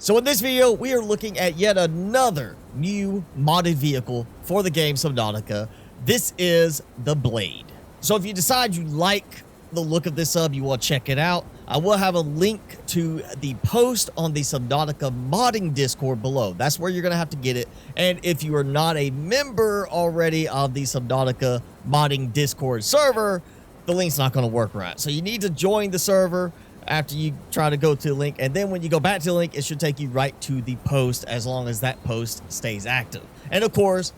So in this video, we are looking at yet another new modded vehicle for the game Subnautica. This is the Blade. So if you decide you like the look of this sub, you want to check it out, I will have a link to the post on the Subnautica modding Discord below. That's where you're going to have to get it. And if you are not a member already of the Subnautica modding Discord server, the link's not going to work right. So you need to join the server after you try to go to the link, and then when you go back to the link, it should take you right to the post as long as that post stays active. And of course,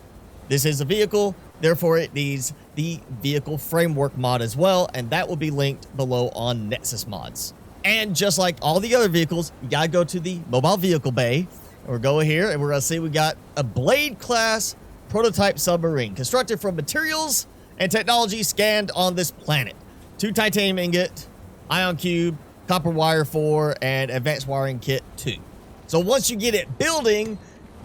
this is a vehicle, therefore it needs the vehicle framework mod as well, and that will be linked below on Nexus Mods. And just like all the other vehicles, you gotta go to the mobile vehicle bay, and we're going here, and we're gonna see we got a Blade class prototype submarine constructed from materials and technology scanned on this planet. 2 titanium ingot, ion cube, copper wire 4, and advanced wiring kit 2. So once you get it building,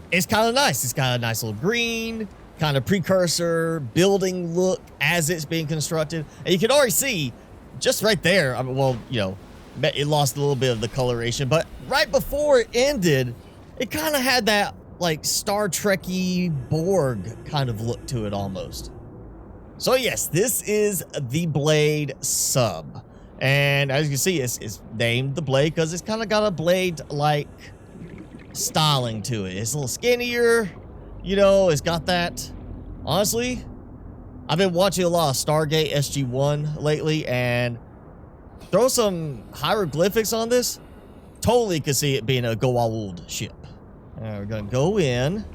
it's kind of nice. It's got a nice little green, kind of precursor building look as it's being constructed. And you can already see just right there, I mean, well, you know, it lost a little bit of the coloration, but right before it ended, it kind of had that like Star Trek-y Borg kind of look to it almost. So yes, this is the Blade sub. And as you can see, it's named the Blade because it's kind of got a Blade-like styling to it. It's a little skinnier, you know, it's got that. Honestly, I've been watching a lot of Stargate SG-1 lately, and throw some hieroglyphics on this, totally could see it being a Goa'uld ship. We're going to go in,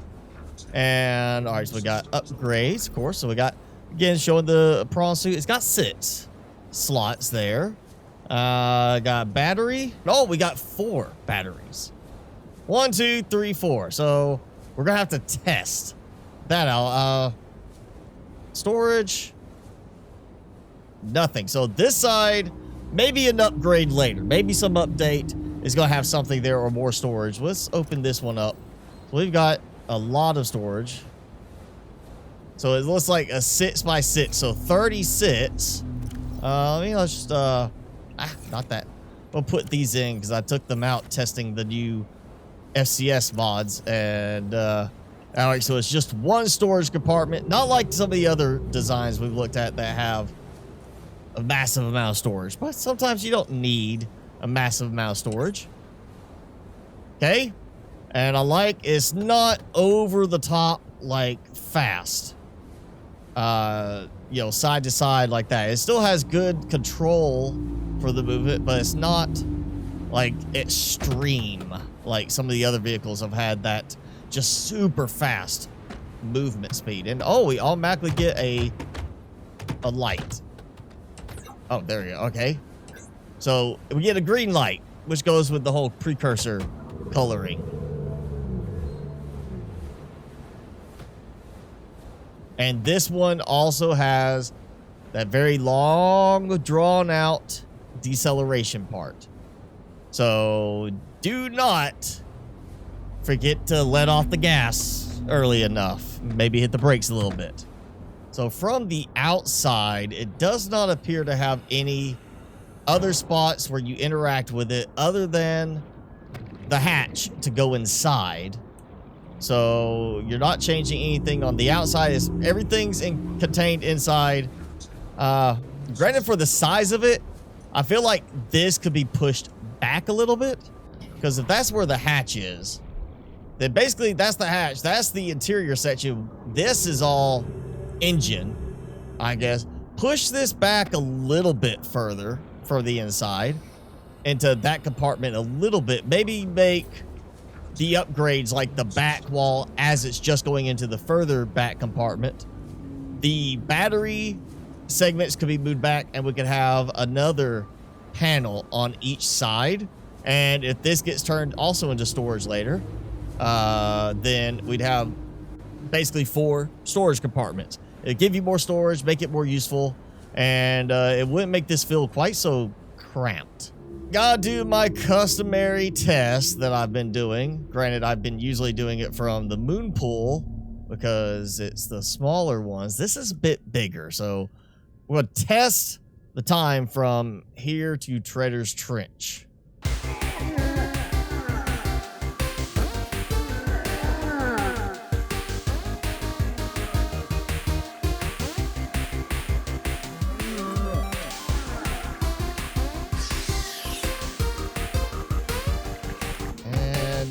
and all right, so we got upgrades, of course. So we got, again, showing the prawn suit. It's got 6 slots there. Got battery. Oh, we got 4 batteries. 1, 2, 3, 4. So we're gonna have to test that out. Storage. Nothing. So this side, maybe an upgrade later. Maybe some update is gonna have something there or more storage. Let's open this one up. So we've got a lot of storage. So it looks like a 6x6. So 36. Let's just, not that. We'll put these in because I took them out testing the new FCS mods. And, Alex, so it's just 1 storage compartment. Not like some of the other designs we've looked at that have a massive amount of storage. But sometimes you don't need a massive amount of storage. Okay. And I like it's not over the top, like, fast. You know, side to side like that. It still has good control for the movement, but it's not like extreme like some of the other vehicles have had that just super fast movement speed. And oh, we automatically get a light. Oh, there we go. Okay. So we get a green light, which goes with the whole precursor coloring. And this one also has that very long, drawn-out deceleration part. So do not forget to let off the gas early enough. Maybe hit the brakes a little bit. So from the outside, it does not appear to have any other spots where you interact with it other than the hatch to go inside. So you're not changing anything on the outside. Everything's contained inside. Granted, for the size of it, I feel like this could be pushed back a little bit. Because if that's where the hatch is, then basically that's the hatch. That's the interior section. This is all engine, I guess. Push this back a little bit further for the inside into that compartment a little bit. Maybe make the upgrades like the back wall as it's just going into the further back compartment. The battery segments could be moved back, and we could have another panel on each side. And if this gets turned also into storage later, then we'd have basically 4 storage compartments. It'd give you more storage, make it more useful, and it wouldn't make this feel quite so cramped. Gotta do my customary test that I've been doing. Granted, I've been usually doing it from the moon pool because it's the smaller ones. This is a bit bigger, so we'll test the time from here to Treader's Trench.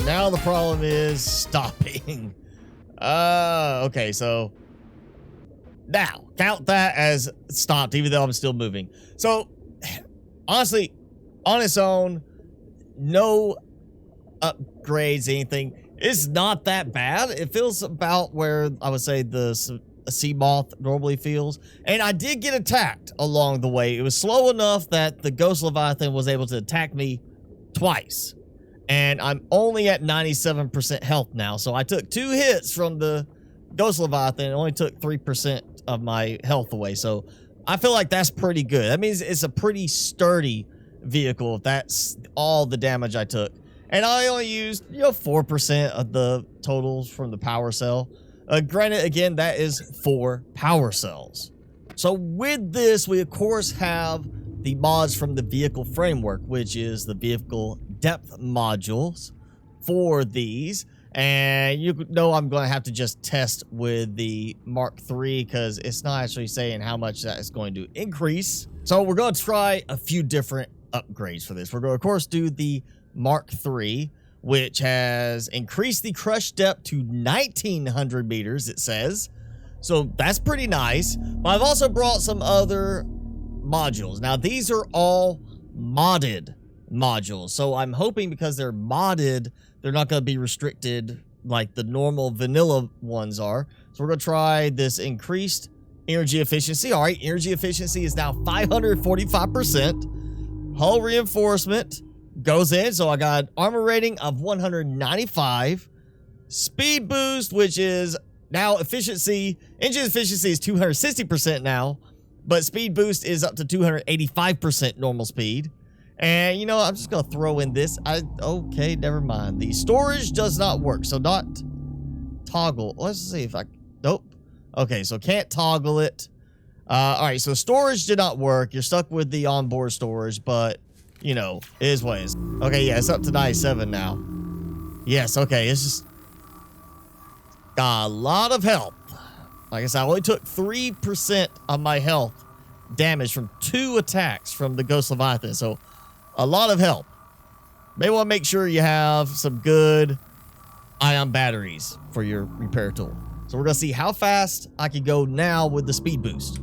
Now the problem is stopping. Okay, so now count that as stopped, even though I'm still moving. So honestly, on its own, no upgrades, anything. It's not that bad. It feels about where I would say the sea moth normally feels. And I did get attacked along the way. It was slow enough that the ghost leviathan was able to attack me twice. And I'm only at 97% health now. So I took 2 hits from the ghost leviathan and only took 3% of my health away. So I feel like that's pretty good. That means it's a pretty sturdy vehicle if that's all the damage I took. And I only used, 4% of the totals from the power cell. Granted, again, that is 4 power cells. So with this, we of course have the mods from the vehicle framework, which is the vehicle depth modules for these. And you know I'm going to have to just test with the Mark III because it's not actually saying how much that is going to increase. So we're going to try a few different upgrades for this. We're going to, of course, do the Mark III, which has increased the crush depth to 1,900 meters, it says. So that's pretty nice. But I've also brought some other modules. Now, these are all modded modules. So I'm hoping because they're modded, they're not going to be restricted like the normal vanilla ones are. So we're going to try this increased energy efficiency. All right, energy efficiency is now 545%. Hull reinforcement goes in. So I got armor rating of 195. Speed boost, which is now efficiency. Engine efficiency is 260% now. But speed boost is up to 285% normal speed. And, I'm just going to throw in this. Okay, never mind. The storage does not work. So not toggle. Let's see if I... Nope. Okay, so can't toggle it. All right, so storage did not work. You're stuck with the onboard storage, but, it is what it is. Okay, yeah, it's up to 97 now. Yes, okay, it's just... got a lot of health. Like I said, I only took 3% of my health damage from 2 attacks from the Ghost Leviathan. So, a lot of help. May want to make sure you have some good ion batteries for your repair tool. So, we're going to see how fast I can go now with the speed boost.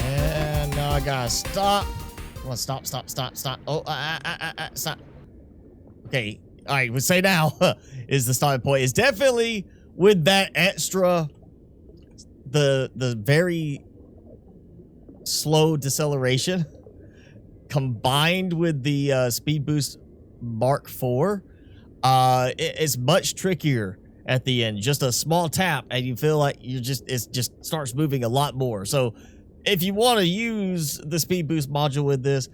And now I gotta stop. Come on, stop. Oh, stop. Okay, all right, we'll say now is the starting point. It's definitely with that extra, the very slow deceleration combined with the speed boost Mark IV. It's much trickier at the end. Just a small tap and you feel like it just starts moving a lot more. So if you want to use the speed boost module with this,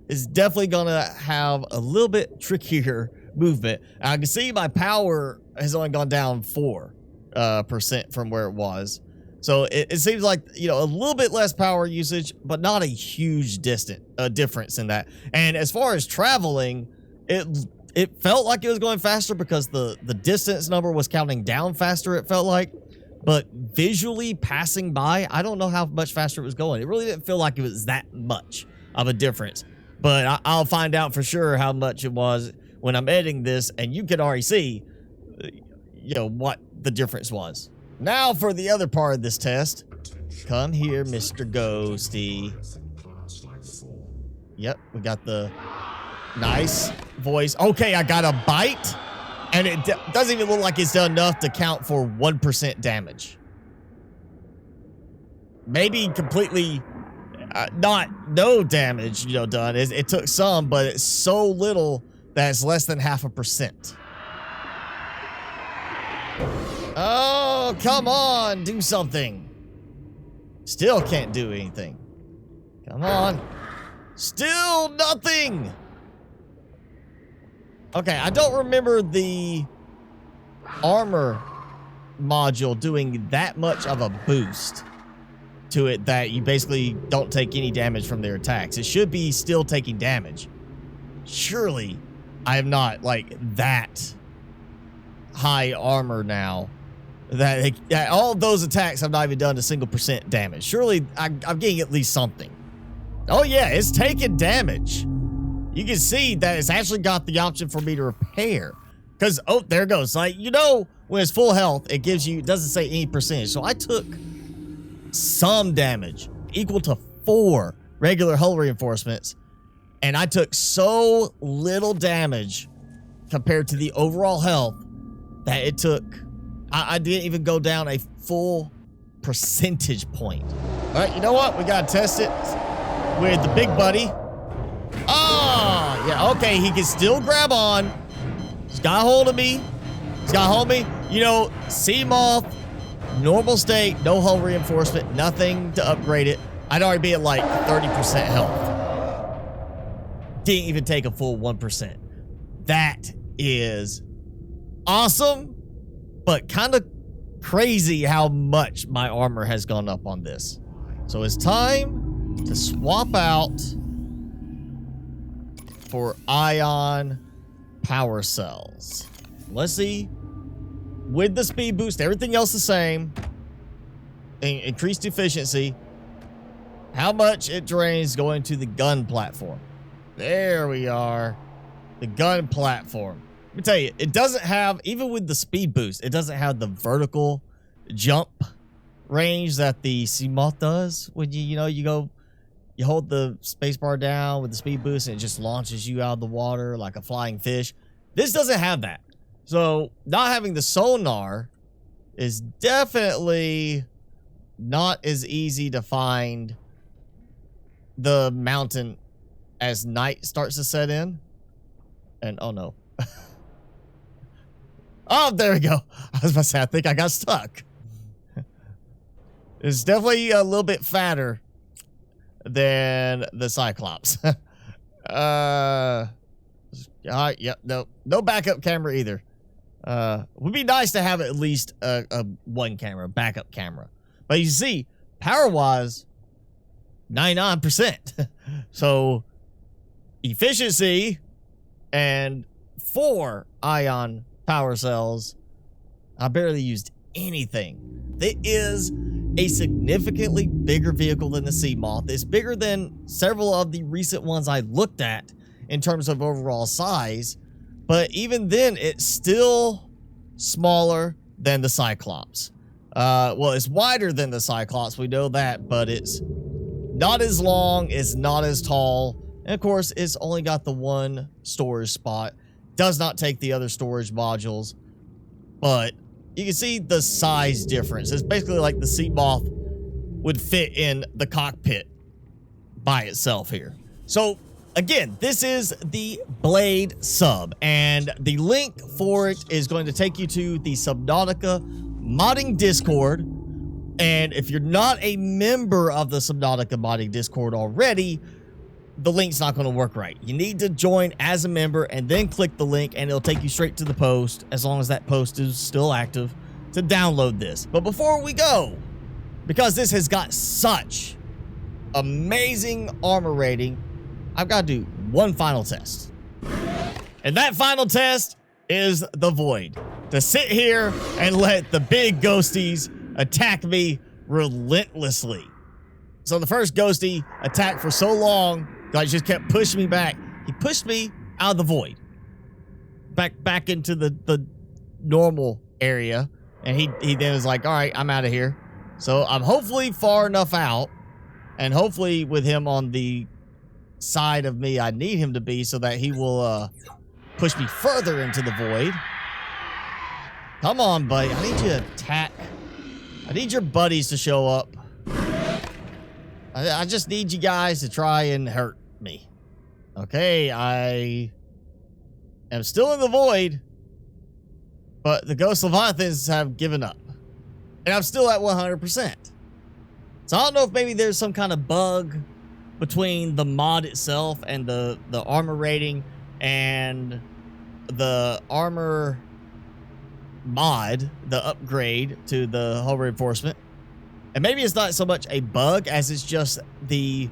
it's definitely going to have a little bit trickier movement. I can see my power has only gone down 4% from where it was. So it seems like, a little bit less power usage, but not a huge difference in that. And as far as traveling, it felt like it was going faster because the distance number was counting down faster, it felt like. But visually passing by, I don't know how much faster it was going. It really didn't feel like it was that much of a difference. But I'll find out for sure how much it was when I'm editing this, and you can already see, what the difference was. Now for the other part of this test. Come here, Mr. Ghosty. Yep, we got the nice voice. Okay, I got a bite. And it doesn't even look like it's done enough to count for 1% damage. Maybe completely no damage, done. It took some, but it's so little that it's less than 0.5%. Oh, come on, do something. Still can't do anything. Come on. Still nothing. Okay, I don't remember the armor module doing that much of a boost to it that you basically don't take any damage from their attacks. It should be still taking damage. Surely I am not like that high armor now. That all of those attacks have not even done a single % damage. Surely I'm getting at least something. Oh yeah, it's taking damage. You can see that it's actually got the option for me to repair. Because, oh, there it goes. Like, you know, when it's full health, it gives you, it doesn't say any percentage. So I took some damage equal to 4 regular hull reinforcements. And I took so little damage compared to the overall health that it took, I didn't even go down a full percentage point. All right, you know what? We got to test it with the big buddy. Oh, yeah, okay. He can still grab on. He's got a hold of me. He's got a hold of me. You know, sea moth, normal state, no hull reinforcement, nothing to upgrade it. I'd already be at like 30% health. Didn't even take a full 1%. That is awesome, but kind of crazy how much my armor has gone up on this. So it's time to swap out for ion power cells. Let's see. With the speed boost, everything else the same. Increased efficiency. How much it drains going to the gun platform. There we are. The gun platform. Let me tell you, it doesn't have, even with the speed boost, it doesn't have the vertical jump range that the sea moth does. When you hold the space bar down with the speed boost and it just launches you out of the water like a flying fish. This doesn't have that. So not having the sonar is definitely not as easy to find the mountain as night starts to set in. And oh no. Oh, there we go. I was about to say, I think I got stuck. It's definitely a little bit fatter than the Cyclops. Yeah, no backup camera either. Would be nice to have at least a one camera, backup camera. But you see, power-wise, 99%. So, efficiency and 4 ion power cells, I barely used anything. It is a significantly bigger vehicle than the Sea Moth. It's bigger than several of the recent ones I looked at in terms of overall size, but even then, it's still smaller than the Cyclops. Well, it's wider than the Cyclops, we know that, but it's not as long, it's not as tall, and of course, it's only got the one storage spot. Does not take the other storage modules, but you can see the size difference. It's basically like the Sea Moth would fit in the cockpit by itself here. So again, this is the Blade Sub, and the link for it is going to take you to the Subnautica modding Discord. And if you're not a member of the Subnautica modding Discord already, the link's not going to work right. You need to join as a member and then click the link, and it'll take you straight to the post, as long as that post is still active, to download this. But before we go, because this has got such amazing armor rating, I've got to do one final test. And that final test is the Void. To sit here and let the big ghosties attack me relentlessly. So the first ghosty attacked for so long, God just kept pushing me back. He pushed me out of the Void. Back into the normal area. And he then was like, all right, I'm out of here. So I'm hopefully far enough out. And hopefully with him on the side of me I need him to be, so that he will push me further into the Void. Come on, buddy. I need you to attack. I need your buddies to show up. I just need you guys to try and hurt me. Okay, I am still in the Void, but the Ghost Leviathans have given up. And I'm still at 100%. So I don't know if maybe there's some kind of bug between the mod itself and the armor rating and the armor mod, the upgrade to the hull reinforcement. And maybe it's not so much a bug as it's just the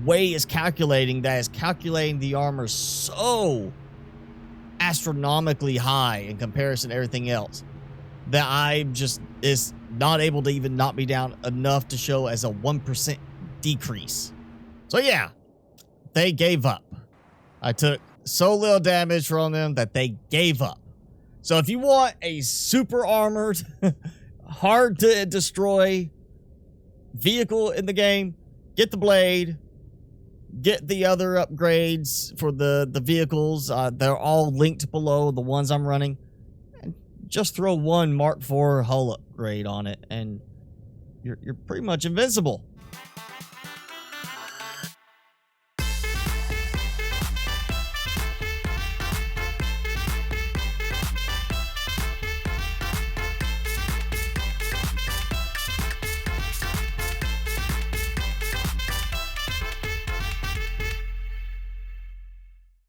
way it's calculating, that it's calculating the armor so astronomically high in comparison to everything else that I just is not able to even knock me down enough to show as a 1% decrease. So yeah, they gave up. I took so little damage from them that they gave up. So if you want a super armored, hard to destroy vehicle in the game, get the blade, get the other upgrades for the vehicles. They're all linked below, the ones I'm running. And just throw one Mark IV hull upgrade on it, and you're pretty much invincible.